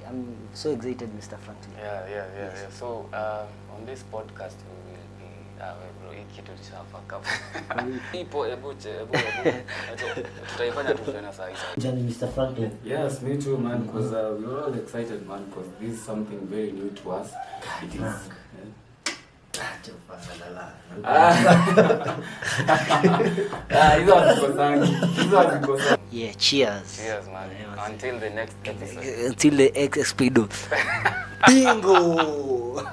I'm so excited, Mr. Franklin. Yeah. So on this podcast we will be bro, kitu chafaka. People tutaifanya tu tena saa hizi. Johnny, Mr. Franklin. Yes, me too, man, because we're all excited, man, because this is something very new to us. It is. Yeah, cheers. Cheers, man. Until the next episode. Until the X-Speedo. Bingo!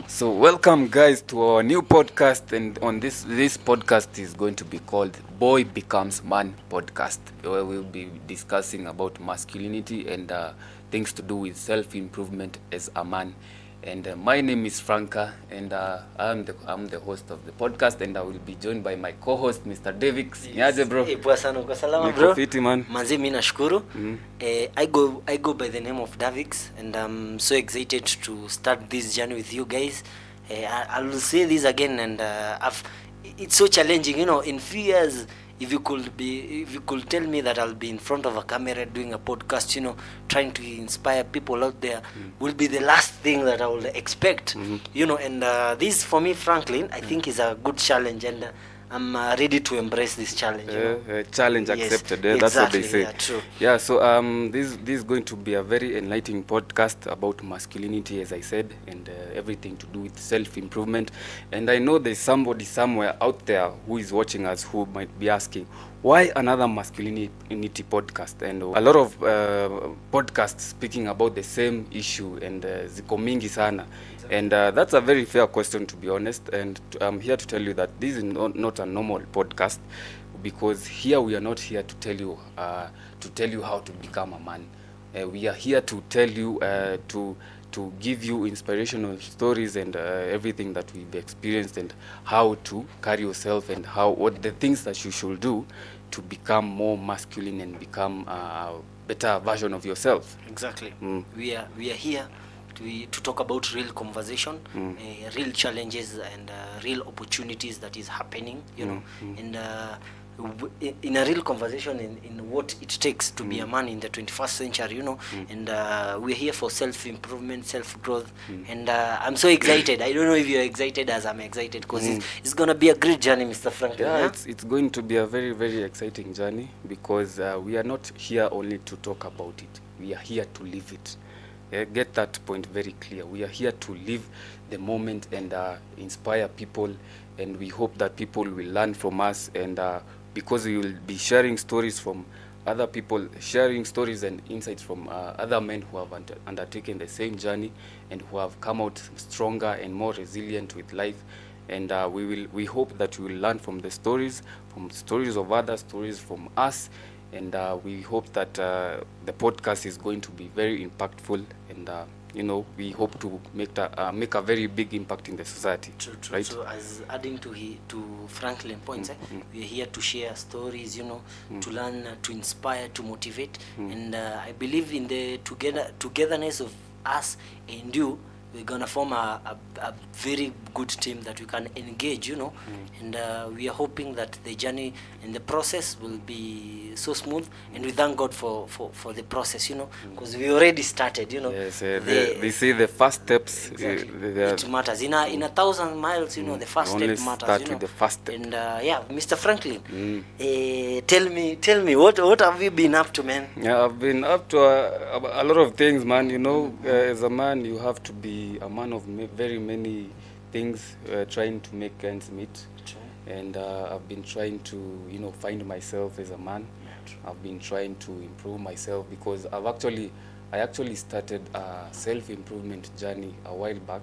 So welcome guys to our new podcast, and on this podcast is going to be called Boy Becomes Man podcast, where we'll be discussing about masculinity and things to do with self-improvement as a man. And my name is Franca, and I'm the host of the podcast, and I will be joined by my co-host Mr. Davix. Niaje bro? Poa sana, uko salama bro? Fiti man. Manzi, mimi nashukuru. I go by the name of Davix, and I'm so excited to start this journey with you guys. I will say this again, and it's so challenging, you know. In few years, if you could tell me that I'll be in front of a camera doing a podcast, you know, trying to inspire people out there, will be the last thing that I will expect, you know. And this for me, Franklin, I think is a good challenge, and I'm ready to embrace this challenge. Challenge accepted. Yes, that's exactly, what they say. Yeah, true. Yeah, so this is going to be a very enlightening podcast about masculinity, as I said, and everything to do with self-improvement. And I know there's somebody somewhere out there who is watching us who might be asking, why another masculinity podcast? And a lot of podcasts speaking about the same issue, and ziko mingi sana. And that's a very fair question, to be honest. And I'm here to tell you that this is not a normal podcast, because here we are not here to tell you how to become a man. We are here to tell you to give you inspirational stories and everything that we've experienced, and how to carry yourself, and what the things that you should do to become more masculine and become a better version of yourself. Exactly. We are here to talk about real conversation, real challenges, and real opportunities that is happening, you know, and in a real conversation in what it takes to be a man in the 21st century, you know. And we're here for self-improvement, self-growth, and I'm so excited. I don't know if you're excited as I'm excited, because it's gonna be a great journey, Mr. Franklin. Yeah, it's going to be a very, very exciting journey, because we are not here only to talk about it. We are here to live it. Get that point very clear. We are here to live the moment and inspire people, and we hope that people will learn from us, and because we will be sharing stories from other people, sharing stories and insights from other men who have undertaken the same journey, and who have come out stronger and more resilient with life. And we hope that we will learn from stories of others, stories from us. And we hope that the podcast is going to be very impactful, and you know, we hope to make a very big impact in the society. True. Right? So as adding to Franklin points, we are here to share stories, you know, to learn, to inspire, to motivate, and I believe in the togetherness of us and you. We're gonna form a very good team that we can engage, you know, and we are hoping that the journey and the process will be so smooth, and we thank God for the process, you know, because we already started, you know. Yes, they say the first steps. Exactly. It matters in a 1,000 miles, you know. The first step matters, start you know. with the first step. And yeah, Mr. Franklin, tell me what have you been up to, man? Yeah, I've been up to a lot of things, man. You know, as a man, you have to be a man of very many things, trying to make ends meet. True. And I've been trying to, you know, find myself as a man. Yeah, I've been trying to improve myself, because I actually started a self-improvement journey a while back,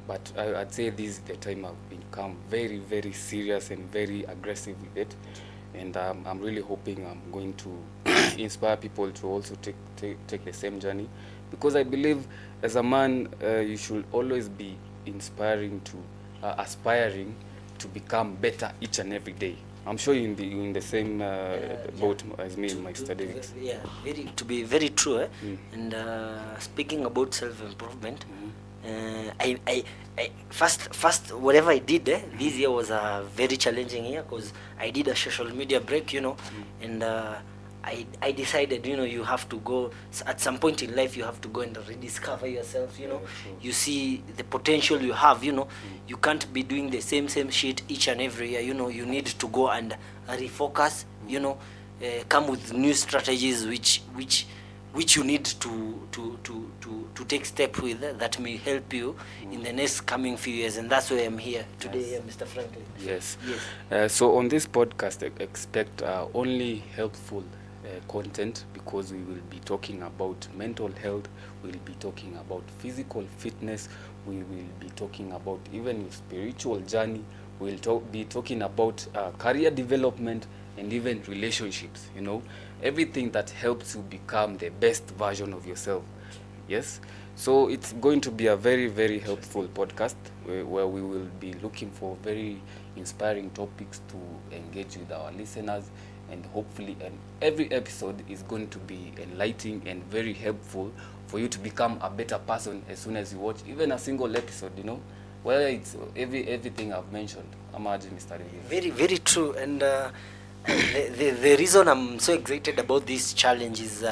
but I'd say this is the time I've become very, very serious and very aggressive with it. And I'm really hoping I'm going to inspire people to also take the same journey, because I believe as a man you should always be aspiring to become better each and every day. I'm sure you're in the same boat as me in my studies. Yeah, to be very true. And speaking about self-improvement, I first whatever I did this year was a very challenging year because I did a social media break, and I decided, you have to go at some point in life. You have to go and rediscover yourself. You see the potential you have. You can't be doing the same shit each and every year. You need to go and refocus. Come with new strategies which you need to take step with that may help you in the next coming few years. And that's why I'm here today, Mr. Franklin. Yes. So on this podcast, expect only helpful content, because we will be talking about mental health, we'll be talking about physical fitness, we will be talking about even your spiritual journey, we'll be talking about career development and even relationships, everything that helps you become the best version of yourself. Yes, so it's going to be a very, very helpful podcast where we will be looking for very inspiring topics to engage with our listeners, and hopefully every episode is going to be enlightening and very helpful for you to become a better person as soon as you watch even a single episode, whether it's everything I've mentioned. Imagine, Mr. David. Very, very true. And the reason I'm so excited about this challenge is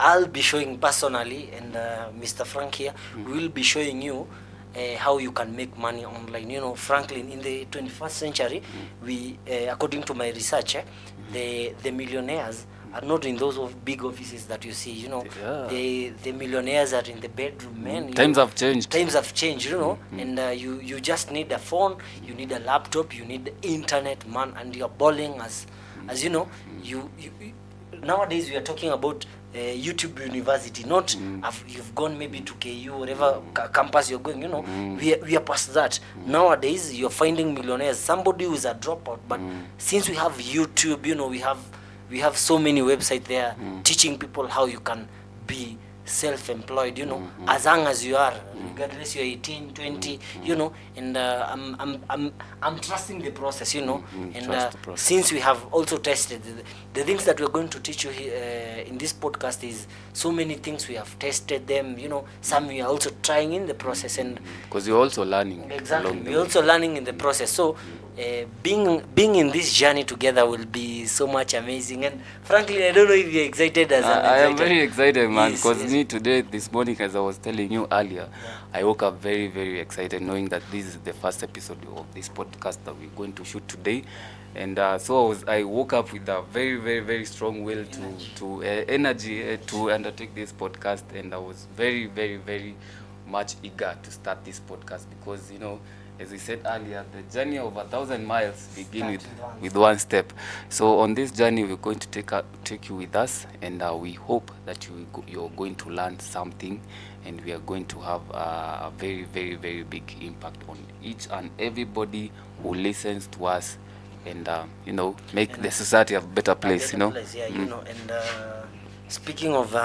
I'll be showing personally, and Mr. Frank here will be showing you how you can make money online. Franklin, in the 21st century, we, according to my research, the millionaires are not in those big offices that you see. The millionaires are in the bedroom, man. Times have changed. And you just need a phone, you need a laptop, you need internet, man, and you're balling as you nowadays we are talking about YouTube University, not you've gone maybe to KU, whatever campus you're going, we are past that. Nowadays you're finding millionaires, somebody who is a dropout, but since we have YouTube, we have so many websites there teaching people how you can be self-employed, as young as you are, regardless you're 18, 20, and I'm trusting the process, and since we have also tested the things that we're going to teach you here in this podcast, is so many things we have tested them, some we are also trying in the process, and because you're also learning. Exactly, we're also learning in the process. So being in this journey together will be so much amazing. And frankly, I don't know if you're excited as I am very excited, man, because me today, this morning, as I was telling you earlier, I woke up very, very excited knowing that this is the first episode of this podcast that we're going to shoot today. And so I woke up with a very, very, very strong will to energy to undertake this podcast, and I was very, very, very much eager to start this podcast because, as we said earlier, the journey of 1,000 miles begins with one step. So on this journey, we're going to take you with us, and we hope that you're going to learn something, and we are going to have a very, very, very big impact on each and everybody who listens to us, and make the society a better place. And speaking of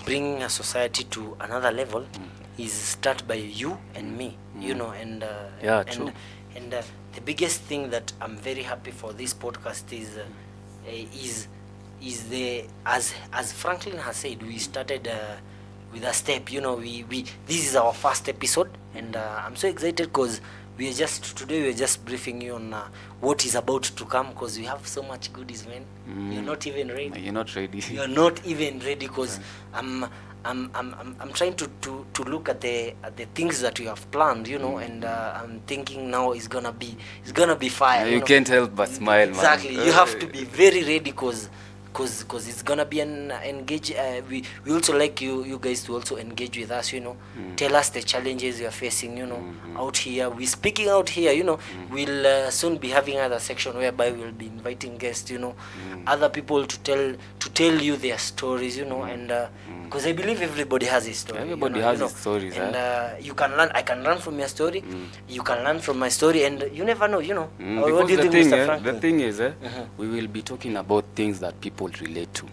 bringing a society to another level, is start by you and me, and true. And the biggest thing that I'm very happy for this podcast is the as Franklin has said, we started with a step. We this is our first episode, and I'm so excited because we're just briefing you on what is about to come, because we have so much goodies, man. You're not even ready. You're not ready. You're not even ready, because I'm trying to look at the things that we have planned, and I'm thinking now it's gonna be fire. You can't help but smile, exactly, man. You have to be very ready, because it's gonna be an engage. We also like you guys to also engage with us. Tell us the challenges you are facing. Out here, we speaking out here. We'll soon be having another section whereby we'll be inviting guests. Other people to tell you their stories. And because I believe everybody has his story. Everybody has his stories, and you can learn. I can learn from your story. You can learn from my story, and you never know. What do you think, Mr. Franklin? The thing is, we will be talking about things that people relate to.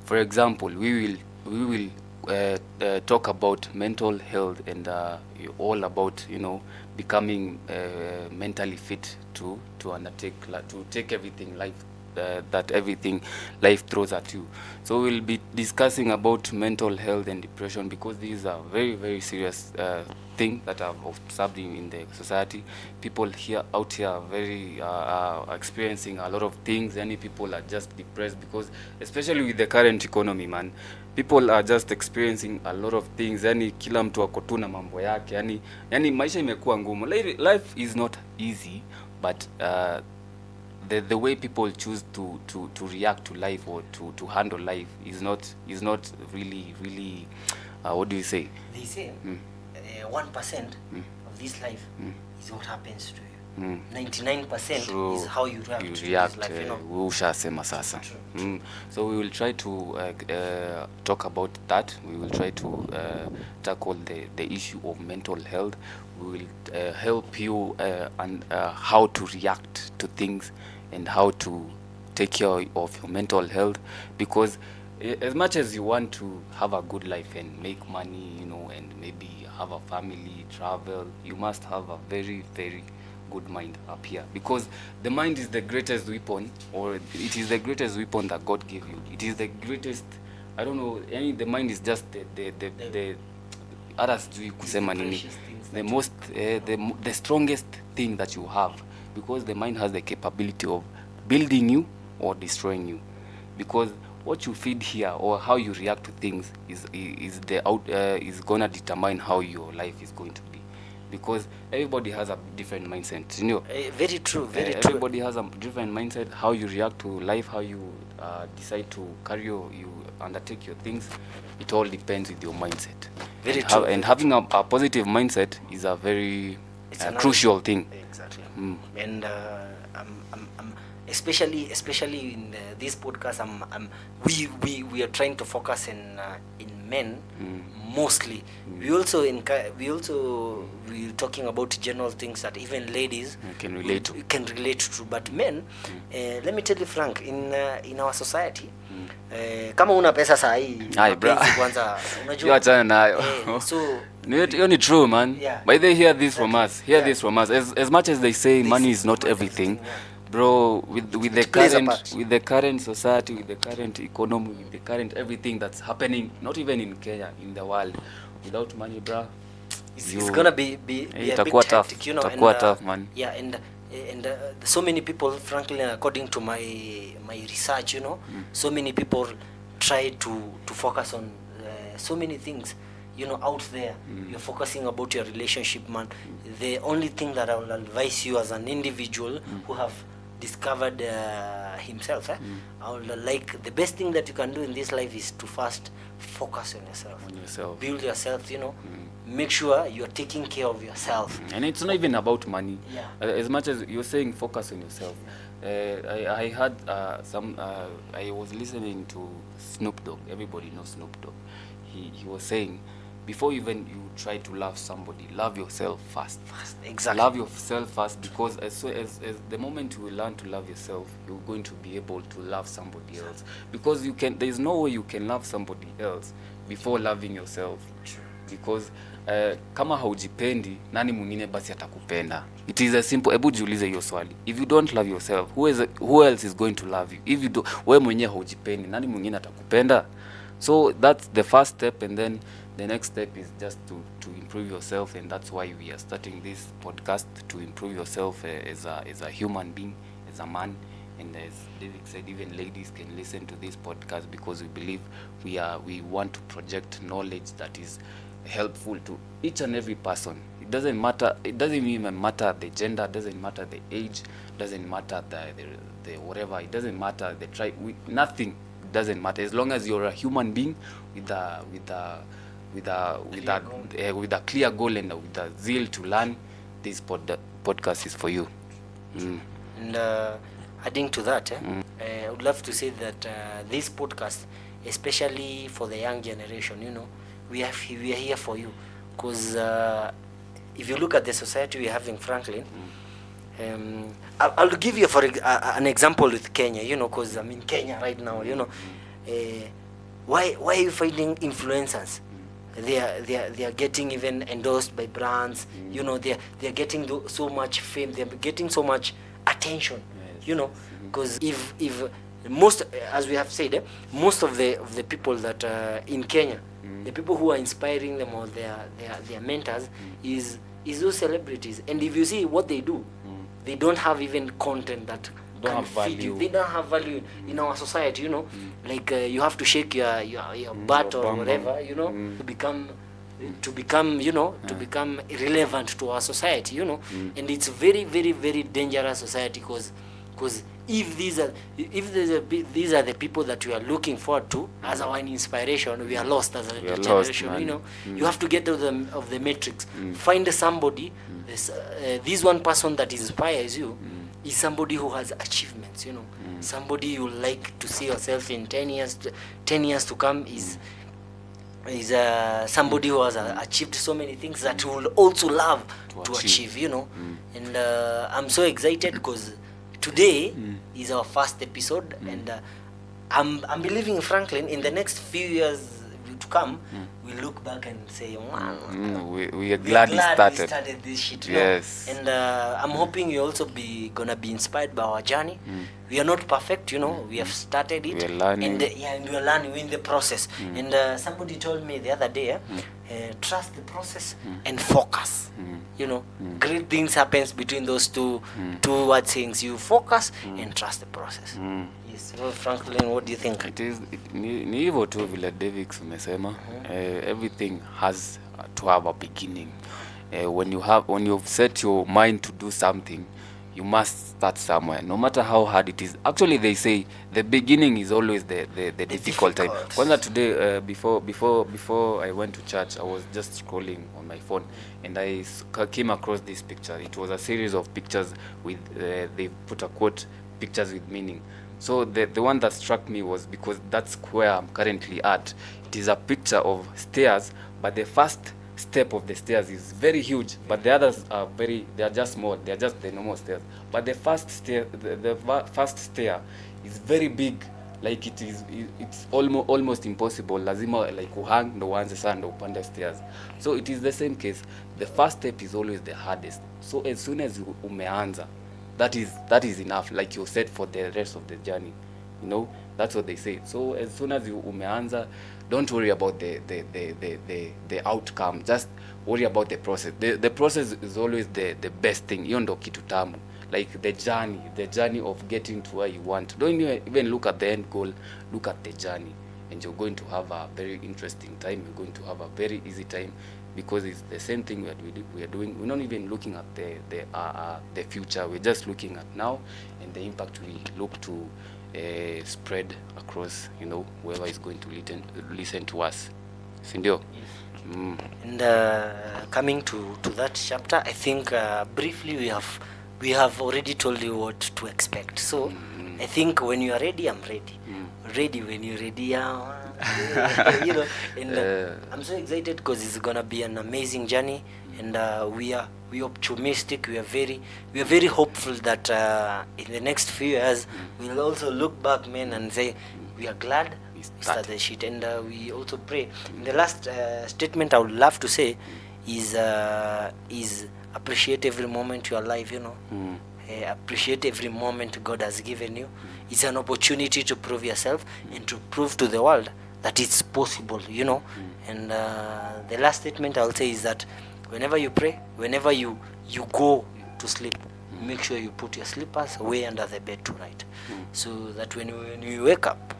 For example, we will talk about mental health, and all about becoming mentally fit to undertake to take everything life that everything life throws at you. So we'll be discussing about mental health and depression, because these are very, very serious thing that I've observed in the society. People out here are very are experiencing a lot of things. Any people are just depressed, because especially with the current economy, man, people are just experiencing a lot of things. Yani kila mtu ako tu na mambo yake, yani maisha imekuwa ngumu. Life is not easy, but the way people choose to react to life, or to handle life, is not really what do you say? They say 1% of this life is what happens to you. 99% True. is how you react to this life, you know. Ushasema sasa. So we will try to talk about that. We will try to tackle the issue of mental health. We will help you and how to react to things, and how to take care of your mental health, because as much as you want to have a good life and make money, you know, and maybe have a family, travel, you must have a very, very good mind up here, because the mind is the greatest weapon, or it is the greatest weapon that God gave you. It is the greatest, I don't know, the mind is just the hata sijui kusema nini, the most the strongest thing that you have, because the mind has the capability of building you or destroying you, because what you feed here or how you react to things is gonna determine how your life is going to be, because everybody has a different mindset, you know. Very true, very true. Everybody has a different mindset. How you react to life, how you decide to you undertake your things, it all depends with your mindset. Very true. And having a positive mindset is a very crucial thing. Exactly. And I'm especially in this podcast, we are trying to focus in men mostly. We're talking about general things that even ladies can relate to. But men, let me tell you frank, in our society, kama una pesa saa hii kwanza unajua achana nayo. So hiyo ni true, man. Yeah. But they hear this from us. This from us. As much as they say money is not everything, bro, with the current society, with the current economy, with the current everything that's happening, not even in Kenya, in the world, without money, bro, it's gonna be a bit hectic, you know. Tough, man. Yeah, and so many people, frankly, according to my research, you know, so many people try to focus on so many things, you know, out there. You're focusing about your relationship, man. The only thing that I will advise you as an individual who have discovered himself, I would like, the best thing that you can do in this life is to first focus on yourself. Build yourself, you know. Make sure you're taking care of yourself. And it's not even about money. Yeah. As much as you're saying focus on yourself. I had I was listening to Snoop Dogg. Everybody knows Snoop Dogg. He was saying, before even you try to love somebody, love yourself first. Exactly. Love yourself first, because as the moment you learn to love yourself, you're going to be able to love somebody else. Because there's no way you can love somebody else before loving yourself. True. Because kama haujipendi, nani mwingine basi atakupenda? It is a simple. Ebu jiulize hiyo swali. If you don't love yourself, who else is going to love you? If you do, wewe mwenyewe haujipendi, nani mwingine atakupenda? So that's the first step, and then the next step is just to improve yourself, and that's why we are starting this podcast, to improve yourself as a human being, as a man. And as David said, even ladies can listen to this podcast, because we believe we want to project knowledge that is helpful to each and every person. It doesn't matter. It doesn't even matter the gender. Doesn't matter the age. Doesn't matter the whatever. It doesn't matter the tribe. Nothing. It doesn't matter, as long as you're a human being with a clear goal and with a zeal to learn. This podcast is for you. And adding to that, I would love to say that this podcast, especially for the young generation, you know, we are here for you, because if you look at the society we have in Franklin, I'll give you an example with Kenya, you know, because I'm in Kenya right now, you know. Why are you finding influencers? They are getting even endorsed by brands, you know. They are getting so much fame, they are getting so much attention. you know, because if most, as we have said, most of the people that in Kenya, the people who are inspiring them, or their mentors, is those celebrities. And if you see what they do, they don't have even content that Don't can have feed you. value. They don't have value in our society, you know. Like you have to shake your butt your or bum whatever, bum. you know, to become you know, to become relevant to our society, you know. And it's very, very, very dangerous society, because if these are these are the people that we are looking forward to as our inspiration, we are lost as a We are lost, generation, man. you know. You have to get out of the matrix. Find somebody, this one person that inspires you is somebody who has achievements, you know. Somebody you like to see yourself in 10 years to come is somebody who has achieved so many things that you will also love to achieve, you know. And I'm so excited because today is our first episode, and I'm believing, Franklin, in the next few years to come, we look back and say, wow, we are glad we started this shit. Yes. And I'm hoping you also gonna be inspired by our journey. We are not perfect, you know. We have started it. We are learning. And and we are learning. We're in the process. And somebody told me the other day, trust the process and focus. You know, great things happens between those two word things. You focus and trust the process. Yes. Well, Franklin, what do you think? It is ni hivyo tu vile Davix umesema. Everything has to have a beginning. When you've set your mind to do something, you must start somewhere, no matter how hard it is. Actually, they say the beginning is always the difficult time. Kwanza today, before I went to church, I was just scrolling on my phone, and I came across this picture. It was a series of pictures with they put a quote, pictures with meaning. So the one that struck me was, because that's where I'm currently at. It is a picture of stairs, but the first step of the stairs is very huge, but the others are they are just small. They are just the normal stairs. But the first stair, the first stair is very big. Like it's almost impossible. Lazima like uhang ndo uanze sana ndo upande stairs. So it is the same case. The first step is always the hardest. So as soon as umeanza, that is enough. Like you're set for the rest of the journey. You know, that's what they say. So as soon as you umeanza, don't worry about the outcome. Just worry about the process. The process is always the best thing. Hiyo ndo kitu tamu. Like the journey of getting to where you want. Don't even look at the end goal. Look at the journey, and you're going to have a very interesting time. You're going to have a very easy time, because it's the same thing we are doing. We're not even looking at the future. We're just looking at now, and the impact we look to spread across, you know, whoever is going to listen to us. Sindio? Yes. And coming to that chapter, I think briefly we have already told you what to expect. So I think when you are ready, I'm ready. Ready when you're ready, you know. And I'm so excited because it's gonna be an amazing journey, and we are optimistic. We are very hopeful that in the next few years we'll also look back, man, and say we are glad we started the shit. And we also pray. And the last statement I would love to say is appreciate every moment you are alive, you know. Appreciate every moment God has given you. It's an opportunity to prove yourself and to prove to the world that it's possible, you know. And the last statement I'll say is that whenever you pray, whenever you go to sleep, make sure you put your slippers away under the bed tonight, so that when you wake up,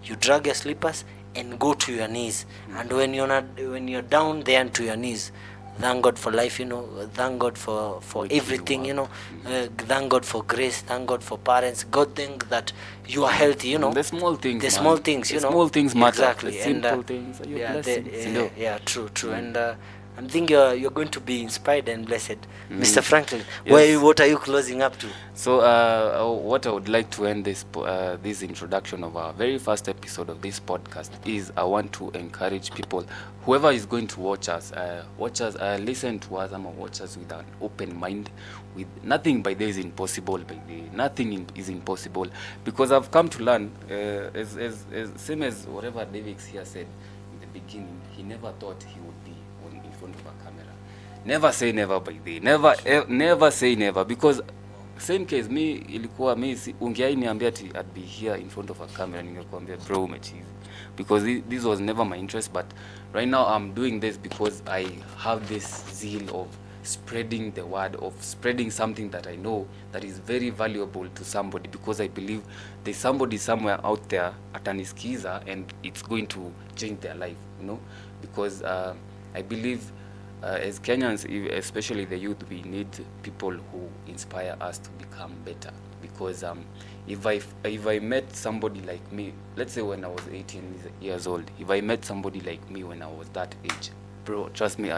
you drag your slippers and go to your knees. And when you're down there to your knees, thank God for life, you know. Thank God for everything, you know. Thank God for grace. Thank God for parents. God, thank that you are healthy, you know. The small things, the small things, you know. Small things matter. Exactly. The simple things are your blessings. Yeah, true. And I'm thinking you're going to be inspired and blessed. Mr. Franklin, Yes. what are you closing up to? So what I would like to end this introduction of our very first episode of this podcast is, I want to encourage people, whoever is going to watch us, listen to us, watch us with an open mind. With nothing by there is impossible. Nothing is impossible, because I've come to learn, as same as whatever Davix here said in the beginning. He never thought he would be in front of a camera. Never say never by day. Never say never, because same case me ilikuwa mi ungeai niambia ati I'd be here in front of a camera, ningekuambia bro umechizi, because this was never my interest. But right now I'm doing this because I have this zeal of spreading the word, of spreading something that I know that is very valuable to somebody, because I believe there's somebody somewhere out there atanisikiza and it's going to change their life, because I believe as Kenyans, especially the youth, we need people who inspire us to become better. Because if I met somebody like me, let's say when I was 18 years old, if I met somebody like me when I was that age, bro, trust me,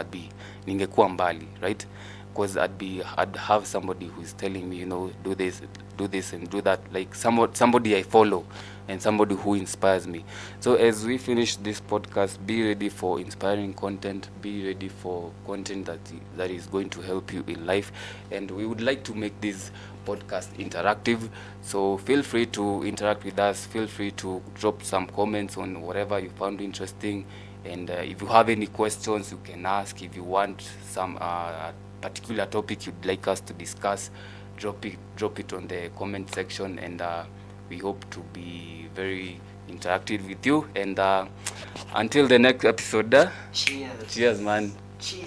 ningekuwa mbali, right? Because I'd have somebody who's telling me, do this and do that, like somebody I follow and somebody who inspires me. So as we finish this podcast, be ready for inspiring content, be ready for content that is going to help you in life. And we would like to make this podcast interactive, so feel free to interact with us, feel free to drop some comments on whatever you found interesting. And if you have any questions, you can ask. If you want some particular topic you'd like us to discuss, drop it on the comment section. And we hope to be very interactive with you. And until the next episode, Cheers. Cheers, man. Cheers.